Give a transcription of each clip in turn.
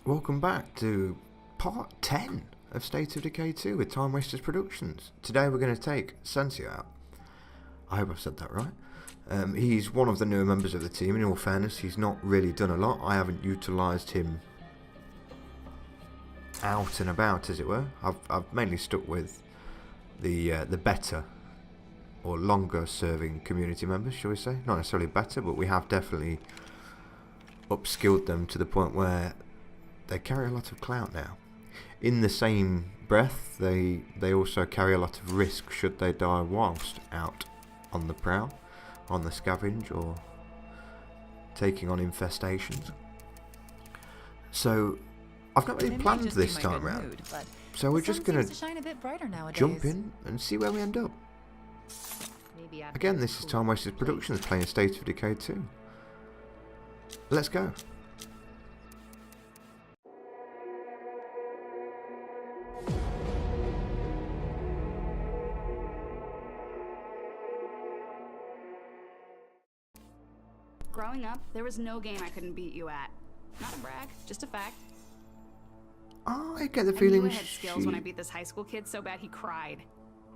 Welcome back to part 10 of State of Decay 2 with TimeWasters Productions. Today we're going to take Sensei out. I hope I've said that right. He's one of the newer members of the team. In all fairness, he's not really done a lot. I haven't utilised him out and about, as it were. I've mainly stuck with the better or longer serving community members, shall we say. Not necessarily better, but we have definitely upskilled them to the point where they carry a lot of clout now. In the same breath, they also carry a lot of risk should they die whilst out on the prowl, on the scavenge, or taking on infestations. So I've not really planned this time round, so we're just going to jump in and see where we end up. Again, this is TimeWasters Productions playing State of Decay 2. Let's go. Growing up, there was no game I couldn't beat you at. Not a brag, just a fact. Oh, I get the feeling I knew I had skills when I beat this high school kid so bad he cried.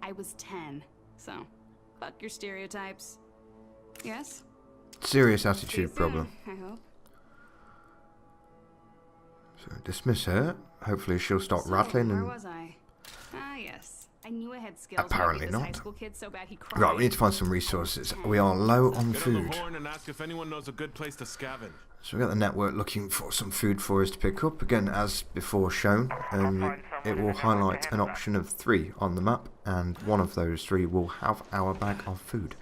I was 10, so fuck your stereotypes. Yes? Serious attitude problem. I hope. So dismiss her. Hopefully she'll stop rattling. Where And was I? Ah, yes. I knew I had skills. Apparently when I beat this not. high school kid so bad he cried. Right, we need to find some resources. We are low on Get on food. the horn and ask if anyone knows a good place to scavenge. So we got the network looking for some food for us to pick up. Again, as before shown, it will highlight an option of 3 on the map, and one of those 3 will have our bag of food.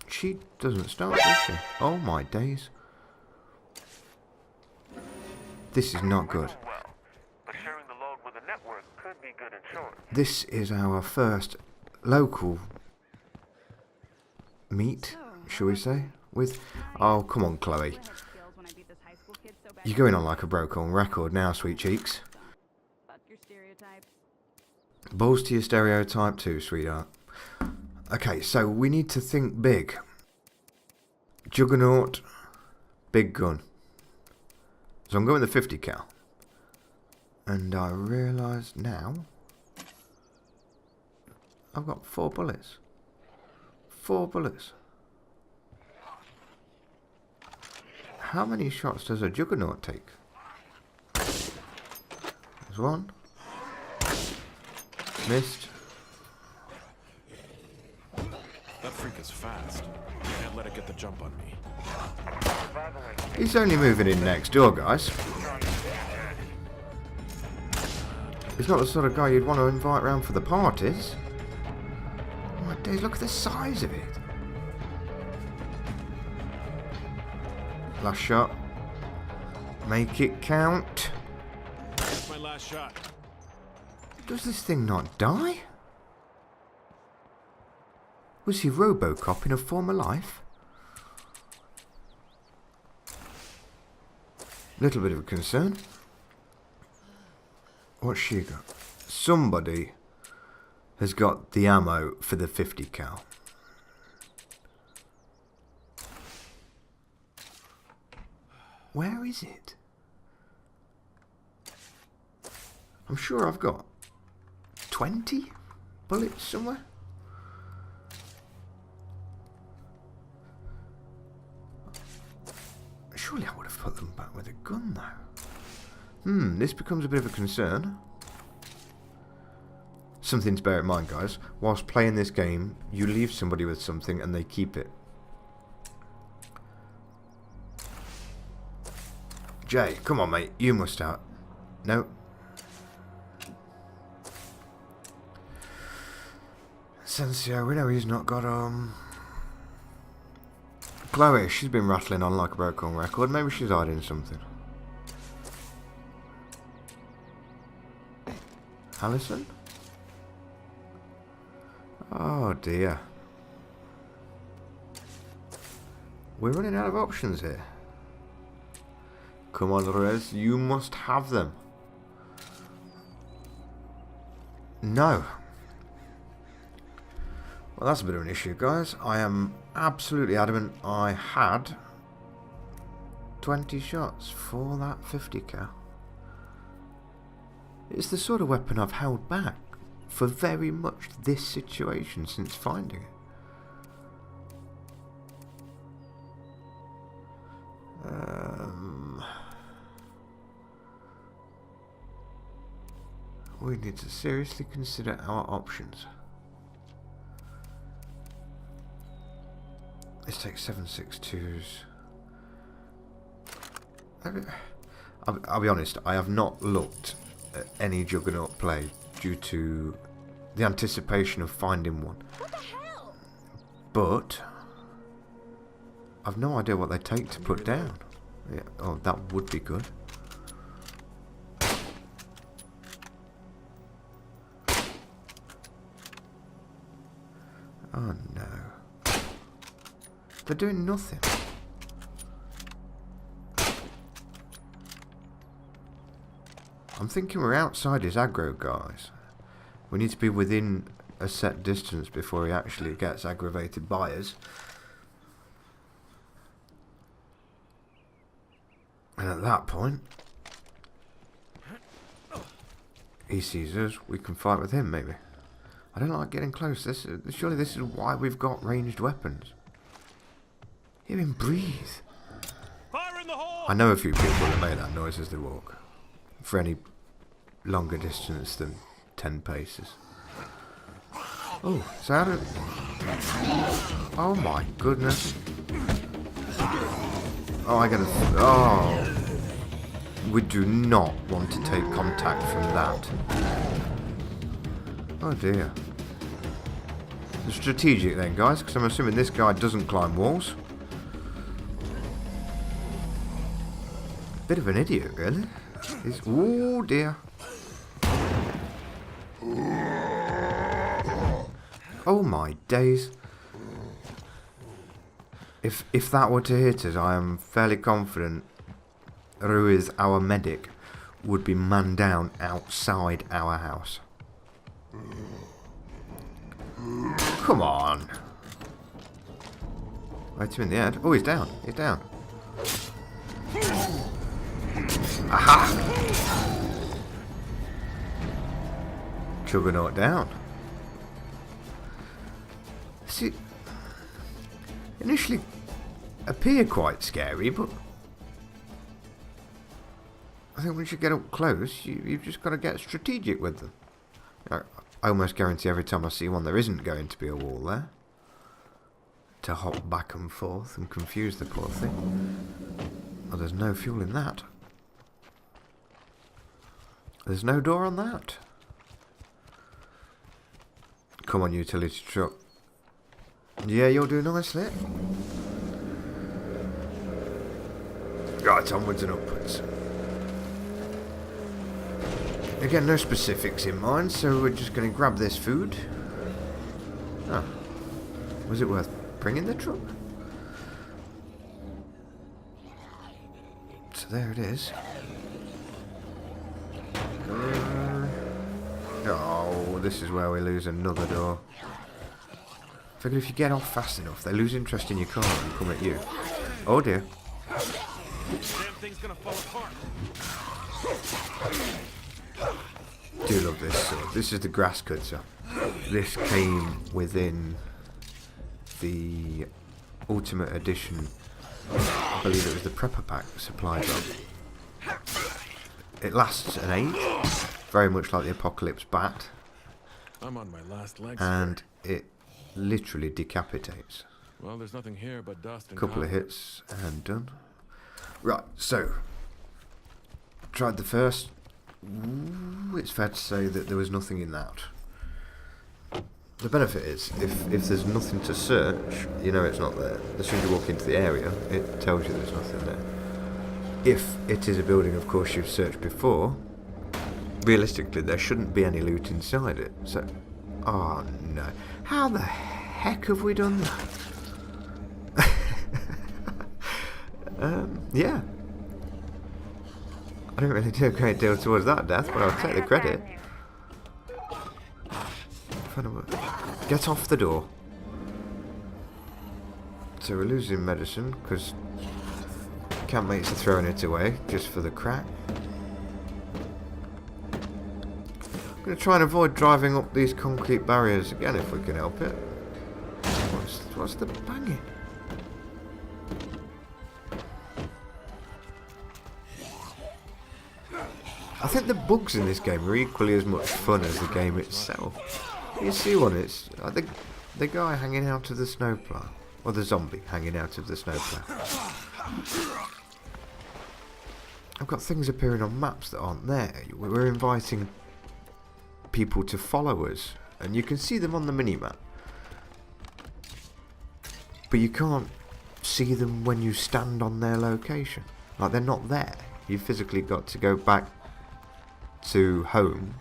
She doesn't start, does she? Oh my days. This is not good. This is our first local meet, shall we say? With, oh come on Chloe, you're going on like a broken record now, sweet cheeks. Balls to your stereotype too, sweetheart. Okay, so we need to think big. Juggernaut, big gun. So I'm going the 50 cal. And I realise now I've got 4 bullets. 4 bullets. How many shots does a Juggernaut take? There's 1. Missed. That freak is fast. Can't let it get the jump on me. He's only moving in next door, guys. He's not the sort of guy you'd want to invite round for the parties. Oh my days, look at the size of it. Last shot. Make it count. That's my last shot. Does this thing not die? Was he Robocop in a former life? Little bit of a concern. What's she got? Somebody has got the ammo for the 50 cal. Where is it? I'm sure I've got 20 bullets somewhere. Surely I would have put them back with a gun though. This becomes a bit of a concern. Something to bear in mind, guys. Whilst playing this game, you leave somebody with something and they keep it. Jay, come on mate, you must out. No. Sensei, we know he's not got Chloe, she's been rattling on like a broken record. Maybe she's hiding something. Alison? Oh dear. We're running out of options here. Come on, Rez, you must have them. No. Well, that's a bit of an issue, guys. I am absolutely adamant I had 20 shots for that 50 cal. It's the sort of weapon I've held back for very much this situation since finding it. We need to seriously consider our options. Let's take 7.62s. I'll be honest, I have not looked at any Juggernaut play due to the anticipation of finding one. What the hell? But I've no idea what they take to put down. Yeah, oh, that would be good. Oh no. They're doing nothing. I'm thinking we're outside his aggro, guys. We need to be within a set distance before he actually gets aggravated by us. And at that point, he sees us, we can fight with him maybe. I don't like getting close. Surely this is why we've got ranged weapons. Hear him breathe. Fire in the hole! I know a few people that make that noise as they walk. For any longer distance than 10 paces. Oh, so how did... Oh my goodness. Oh, I gotta... Oh. We do not want to take contact from that. Oh dear. The strategic then, guys, because I'm assuming this guy doesn't climb walls. Bit of an idiot, really. He's... Oh dear. Oh my days. If that were to hit us, I am fairly confident Ruiz, our medic, would be man down outside our house. Come on. Right him in the head. Oh, he's down. He's down. Aha! Juggernaut down. See, initially appear quite scary, but I think once you get up close, you've just got to get strategic with them. I almost guarantee every time I see one there isn't going to be a wall there to hop back and forth and confuse the poor thing. Well, there's no fuel in that. There's no door on that. Come on, utility truck. Yeah, you'll do nicely. Right, onwards and upwards. Again, no specifics in mind, so we're just going to grab this food. Ah. Was it worth bringing the truck? So there it is. Oh, this is where we lose another door. Figure if you get off fast enough, they lose interest in your car and come at you. Oh dear. Damn thing's gonna fall apart. Do love this sword. This is the grass cutter. This came within the Ultimate Edition. I believe it was the Prepper Pack supply drop. It lasts an age, very much like the Apocalypse Bat, I'm on my last legs. and it literally decapitates. Well, there's nothing here but dust and Couple of copper. hits and done. Right, so tried the first. Ooh, it's fair to say that there was nothing in that. The benefit is, if there's nothing to search, you know it's not there. As soon as you walk into the area, it tells you there's nothing there. If it is a building, of course, you've searched before, realistically there shouldn't be any loot inside it. So, oh no. How the heck have we done that? Yeah. I didn't really do a great deal towards that death, but I'll take the credit. Get off the door. So we're losing medicine, because campmates are throwing it away, just for the crack. I'm going to try and avoid driving up these concrete barriers again if we can help it. What's the banging? I think the bugs in this game are equally as much fun as the game itself. You see one, it's the guy hanging out of the snowplow, or the zombie hanging out of the snowplow. I've got things appearing on maps that aren't there. We're inviting people to follow us, and you can see them on the minimap. But you can't see them when you stand on their location. Like, they're not there. You've physically got to go back to home,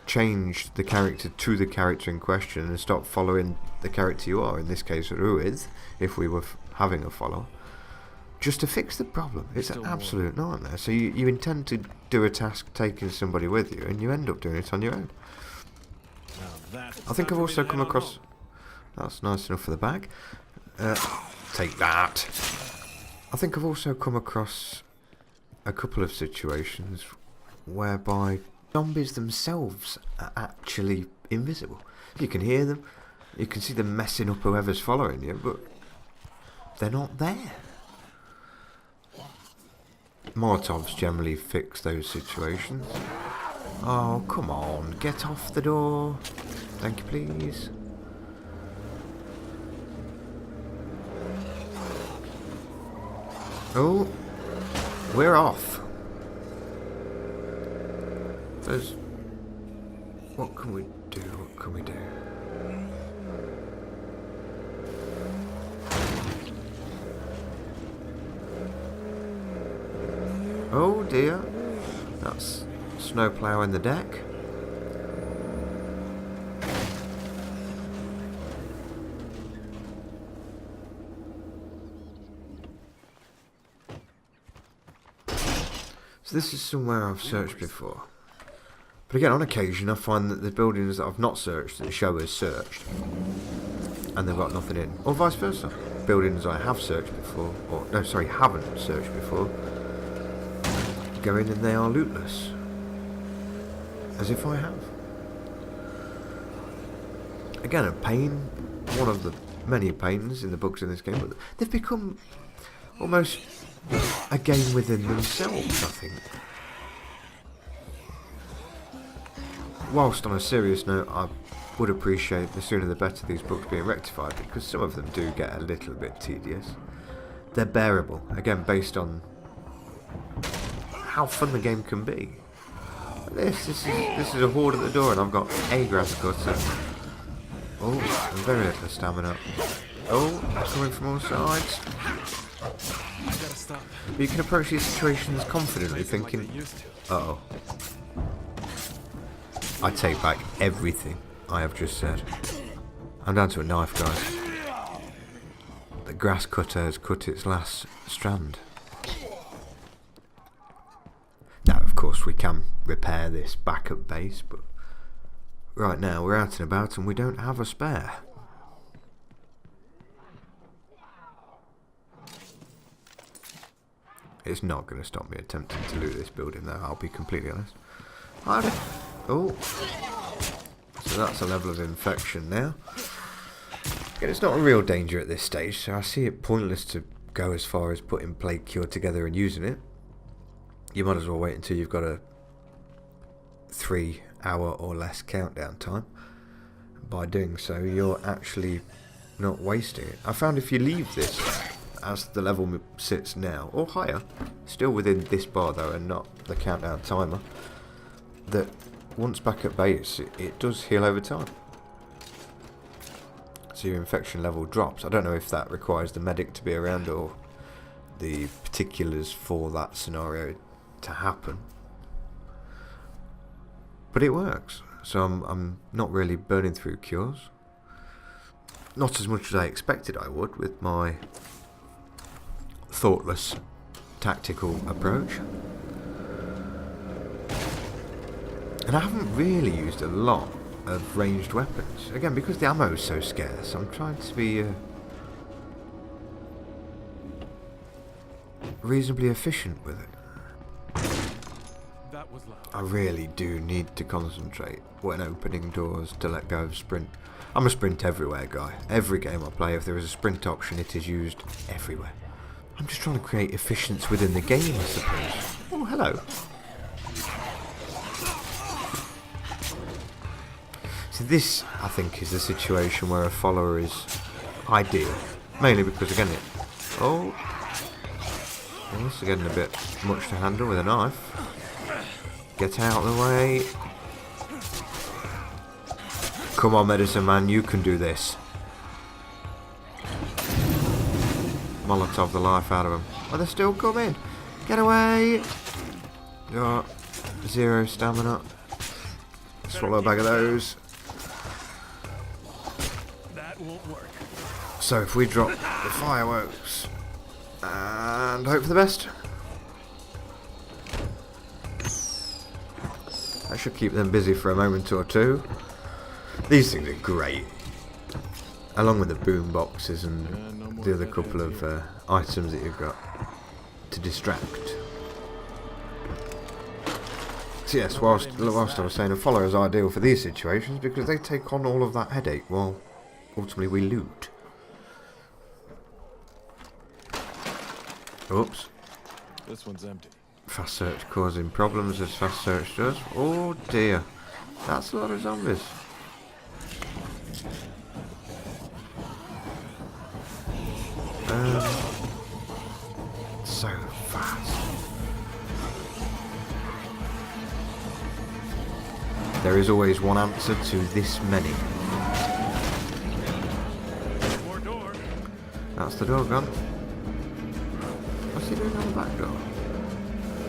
change the character to the character in question, and stop following the character you are, in this case Ruiz, if we were having a follow, just to fix the problem. It's an absolute nightmare. So you intend to do a task taking somebody with you, and you end up doing it on your own. I think I've also come across... That's nice enough for the bag. Take that. I think I've also come across a couple of situations whereby zombies themselves are actually invisible. You can hear them, you can see them messing up whoever's following you, but they're not there. Molotovs generally fix those situations. Oh, come on, get off the door. Thank you, please. Oh, we're off. There's... What can we do? What can we do? Oh dear. That's snowplow in the deck. So this is somewhere I've searched before. But again, on occasion I find that the buildings that I've not searched, that the show has searched, and they've got nothing in. Or vice versa. Buildings I have searched before, or no, sorry, haven't searched before, go in and they are lootless. As if I have. Again, a pain, one of the many pains in the bugs in this game, but they've become almost a game within themselves, I think. Whilst on a serious note, I would appreciate the sooner the better these bugs being rectified, because some of them do get a little bit tedious. They're bearable, again based on how fun the game can be. This is a horde at the door, and I've got a grass cutter. Oh, and very little stamina. Oh, coming from all sides. But you can approach these situations confidently, thinking, uh-oh. I take back everything I have just said. I'm down to a knife, guys. The grass cutter has cut its last strand. Now, of course, we can repair this backup base, but right now we're out and about and we don't have a spare. It's not going to stop me attempting to loot this building, though, I'll be completely honest. Oh, so that's a level of infection now. Again, it's not a real danger at this stage, so I see it pointless to go as far as putting Plague Cure together and using it. You might as well wait until you've got a 3-hour or less countdown time. By doing so, you're actually not wasting it. I found if you leave this as the level sits now, or higher, still within this bar though and not the countdown timer, that once back at base it does heal over time. So your infection level drops. I don't know if that requires the medic to be around or the particulars for that scenario to happen, but it works. So I'm not really burning through cures, not as much as I expected I would with my thoughtless tactical approach. And I haven't really used a lot of ranged weapons, again because the ammo is so scarce. I'm trying to be reasonably efficient with it. That was loud. I really do need to concentrate when opening doors to let go of sprint. I'm a sprint everywhere guy. Every game I play, if there is a sprint option, it is used everywhere. I'm just trying to create efficiency within the game, I suppose. Oh, hello. So this, I think, is the situation where a follower is ideal. Mainly because, again, oh, this is getting a bit much to handle with a knife. Get out of the way. Come on, medicine man, you can do this. Molotov the life out of them. Oh, they're still coming. Get away. Got 0 stamina. Swallow a bag of those. That won't work. So if we drop the fireworks and hope for the best. That should keep them busy for a moment or two. These things are great. Along with the boom boxes and the other couple of items that you've got to distract. So yes, whilst I was saying a follower is ideal for these situations because they take on all of that headache while ultimately we loot. Oops. This one's empty. Fast search causing problems as fast search does. Oh dear. That's a lot of zombies. So fast. There is always one answer to this many. More door. That's the door gone. What's he doing on the back door?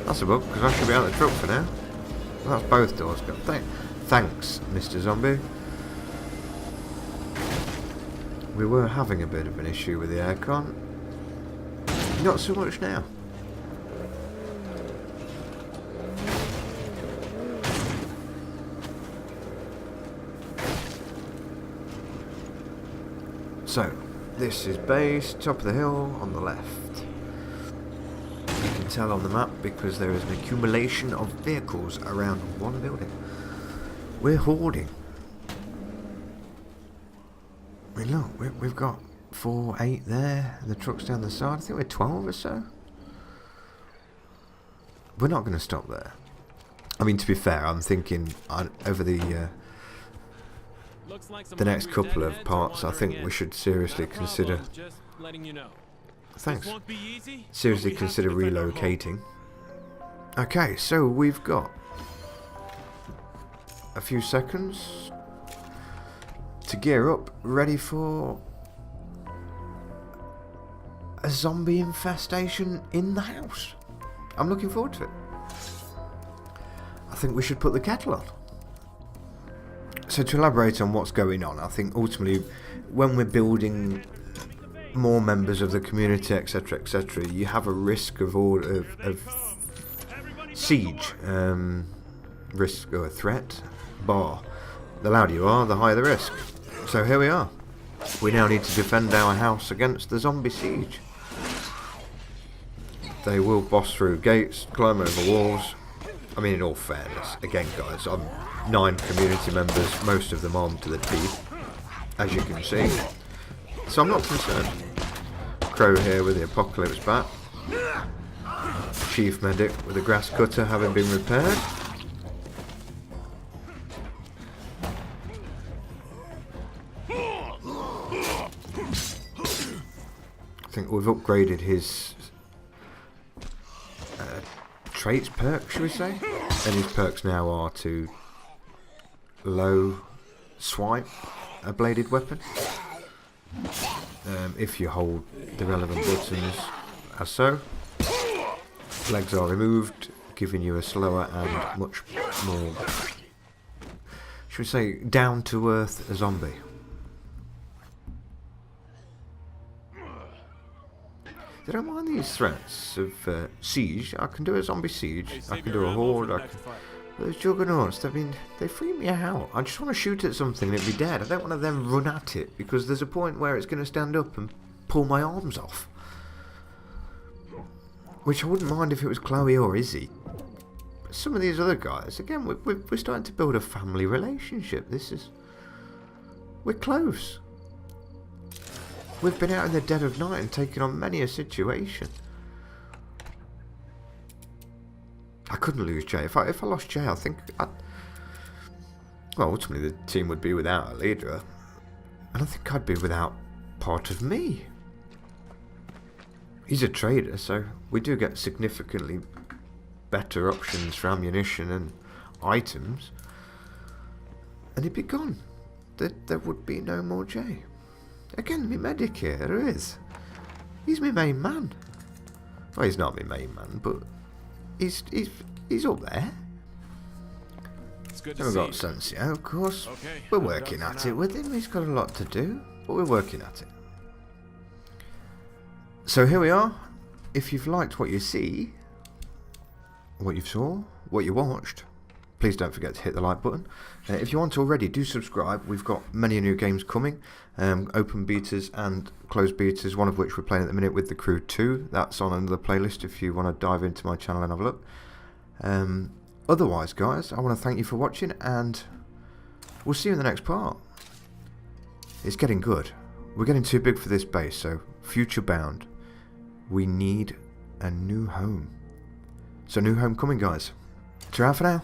That's a bug, because I should be out of the truck for now. Well, that's both doors gone. Thanks, Mr. Zombie. We were having a bit of an issue with the aircon. Not so much now. So, this is base, top of the hill, on the left. You can tell on the map because there is an accumulation of vehicles around one building. We're hoarding. I mean, look, we've got 4, 8 there, and the truck's down the side. I think we're 12 or so. We're not going to stop there. I mean, to be fair, I'm thinking over the next couple of parts, I think we should seriously consider. Thanks. Seriously consider relocating. Okay, so we've got a few seconds to gear up, ready for a zombie infestation in the house. I'm looking forward to it. I think we should put the kettle on. So to elaborate on what's going on, I think ultimately when we're building more members of the community, etc., you have a risk of siege, risk or a threat bar. The louder you are, the higher the risk. So here we are. We now need to defend our house against the zombie siege. They will boss through gates, climb over walls. I mean, in all fairness, again guys, I'm 9 community members, most of them armed to the teeth, as you can see. So I'm not concerned. Crow here with the apocalypse bat. Chief medic with a grass cutter having been repaired. I think we've upgraded his traits perk, should we say? And his perks now are to low swipe a bladed weapon. If you hold the relevant buttons as so. Legs are removed, giving you a slower and much more, should we say, down to earth zombie. I don't mind these threats of siege. I can do a zombie siege, I can do a horde, I can... Those juggernauts, they freak me out. I just want to shoot at something and it'd be dead. I don't want to then run at it, because there's a point where it's going to stand up and pull my arms off. Which I wouldn't mind if it was Chloe or Izzy. But some of these other guys, again, we're starting to build a family relationship. We're close. We've been out in the dead of night and taken on many a situation. I couldn't lose Jay. If I lost Jay, I think well, ultimately the team would be without a leader. And I think I'd be without part of me. He's a trader, so we do get significantly better options for ammunition and items. And he'd be gone. There would be no more Jay. Again, me medic here, there is. He's my main man. Well, he's not my main man, but he's up there. It's good to Then see we've got you. Sensio, of course. Okay, We're I'm working done for at it now. with him. He's got a lot to do, but we're working at it. So here we are. If you've liked what you see, what you saw, what you watched, please don't forget to hit the like button. If you aren't already, do subscribe. We've got many new games coming, open betas and closed betas, one of which we're playing at the minute with The Crew 2. That's on another playlist if you want to dive into my channel and have a look. Otherwise, guys, I want to thank you for watching, and we'll see you in the next part. It's getting good. We're getting too big for this base, so future bound. We need a new home. So new home coming, guys. Ta-ra for now.